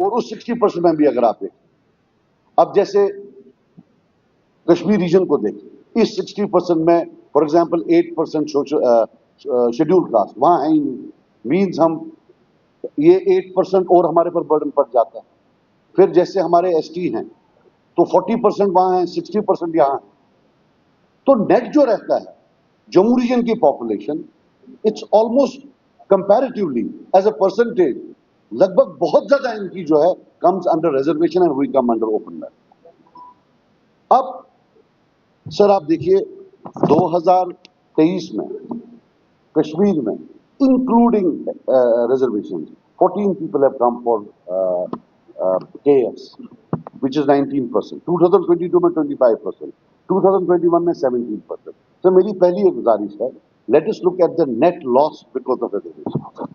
और उस 60% में भी अगर आप देखें, अब जैसे कश्मीर रीजन को देखें, इस 60% में फॉर एग्जांपल 8% शेड्यूल कास्ट वहां है ही नहीं, मीन्स हम ये 8% और हमारे पर बर्डन पड़ जाता है। फिर जैसे हमारे एसटी हैं तो 40% वहां है, 60% यहां है। तो नेट जो रहता है जम्मू रीजन की population, it's almost comparatively as a percentage लगभग बहुत ज्यादा इनकी जो है comes under reservation and we come under open merit. अब सर आप देखिए 2023 में कश्मीर में including reservation 14 people have come for KS which is 19%, 2022 में 25%, 2021 में 17%। तो मेरी पहली एक गुजारिश है, let us look at the net loss because of reservation.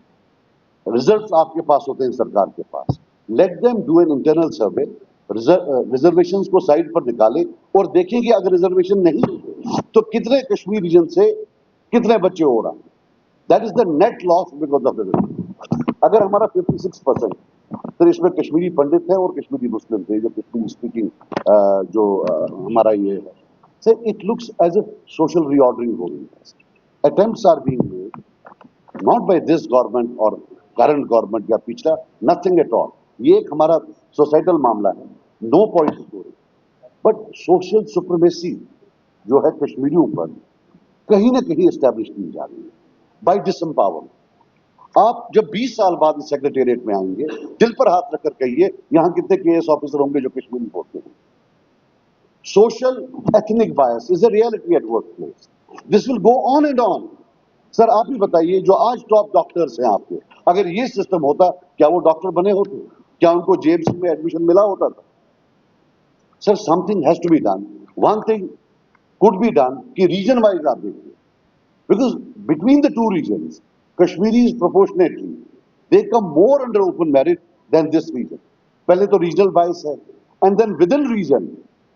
Results आपके पास होते हैं सरकार के पास, let them do an internal survey, reservations को साइड पर निकाले और देखें कि अगर रिजर्वेशन नहीं तो कितने कश्मीर रीजन से कितने बच्चे हो रहा है। That is the net loss because of reservation. अगर हमारा 56% तो इसमें कश्मीरी पंडित है और कश्मीरी मुस्लिम थे जो कश्मीरी स्पीकिंग जो हमारा ये है, sir it looks as a social reordering हो रही है। Attempts are being made not by this government और करंट गवर्नमेंट या पिछला, नथिंग एट ऑल। ये एक हमारा सोसाइटल मामला है, no point story, but social supremacy जो है कश्मीरियों पर कहीं ना कहीं एस्टैब्लिश की जा रही है बाय डिसएम्पावरमेंट। आप जब 20 साल बाद इस सेक्रेटेरिएट में आएंगे, दिल पर हाथ रखकर कहिए यहां कितने केएस ऑफिसर होंगे जो कश्मीरी होते हैं। Social ethnic bias is a reality at work place, this will go on and on. Sir आप ही बताइए, जो आज टॉप डॉक्टर्स हैं आपके, अगर ये सिस्टम होता क्या वो डॉक्टर बने होते? क्या उनको जेएमसी में एडमिशन मिला होता था? Sir something has to be done, one thing could be done कि रीजन वाइज आप देखिए, because between the two regions, Kashmiris proportionately, they come more under open merit than this region. पहले तो regional बाइस है, and then within region,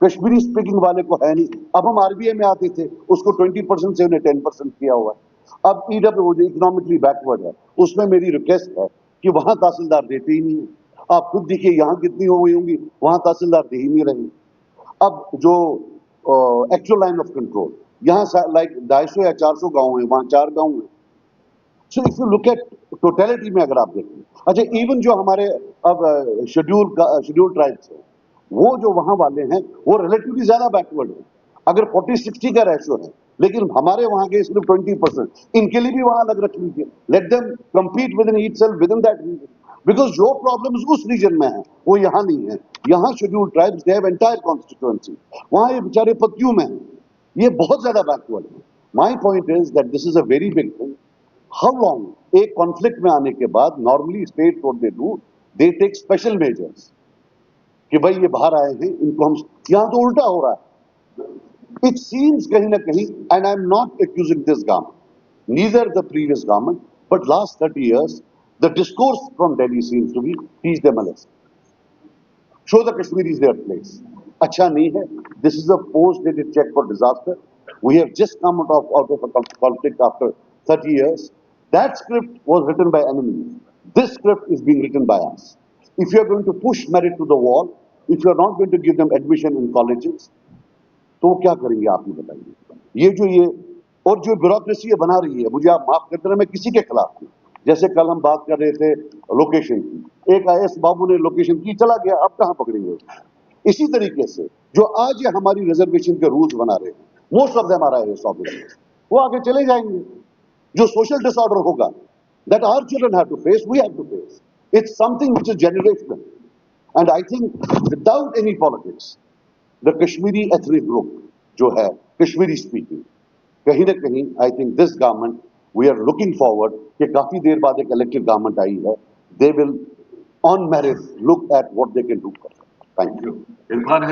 Kashmiri speaking वाले को है नहीं। अब हम आरबीआई में आते थे, उसको 20% से उन्हें 10% किया हुआ है। अब ईडब्ल्यू जो इकोनॉमिकली बैकवर्ड है, उसमें मेरी रिक्वेस्ट है कि वहां तहसीलदार देते ही नहीं है। आप खुद देखिए यहां कितनी हो गई होंगी, वहां तहसीलदार दे ही नहीं रहे। अब जो एक्चुअल लाइन ऑफ कंट्रोल, यहां लाइक 250 या 400 गांव है, वहां 4 गांव है। So if you look at totality में अगर आप देखें, अच्छा इवन जो हमारे अब शेड्यूल ट्राइब्स है, वो जो वहां वाले हैं वो रिलेटिवली ज्यादा बैकवर्ड है। अगर 40-60 का रेशियो है, लेकिन हमारे वहां के सिर्फ 20%, इनके लिए भी वहां अलग रख लीजिए, let them compete within each self within that region, because जो प्रॉब्लम्स उस रीजन में है वो यहां नहीं है। यहां schedule tribes they have entire constituency, वहां ये बेचारे पत्तियों में है, ये बहुत ज्यादा बैकवर्ड है। My point is that this is a very big thing. How long एक कॉन्फ्लिक्ट में आने के बाद normally state what they do, they take special measures कि भाई ये बाहर आए हैं, इनको हम, यहां तो उल्टा हो रहा है। इट सीम्स कहीं ना कहीं, and I am not accusing this government, neither the previous government, but last 30 years the discourse from Delhi seems to be teach them a lesson, show the Kashmiris their place. अच्छा नहीं है, this is a post-dated check for disaster. We have just come out of a conflict after 30 years. That script was written by enemies. This script is being written by us. If you are going to push merit to the wall, if you are not going to give them admission in colleges, तो क्या करेंगे आप ही बताइए। ये और जो bureaucracy बना रही है, मुझे आप माफ कर देना, मैं किसी के खिलाफ नहीं। जैसे कल हम बात कर रहे थे लोकेशन की, एक आईएएस बाबू ने लोकेशन की, चला गया, अब कहां पकड़ेंगे। इसी तरीके से जो आज ये हमारी रिजर्वेशन के रूल्स बना रहे हैं, most of them are IAS officers, वो आगे चले जाएंगे। जो सोशल डिसऑर्डर होगा, that our children have to face, we have to face, it's something which is generational, and I think without any politics the Kashmiri ethnic group जो है Kashmiri speaking, कहीं ना कहीं I think this government, we are looking forward कि काफी देर बाद एक इलेक्टेड गवर्नमेंट आई है, they will on merit look at what they can do. Thank you. Irfan,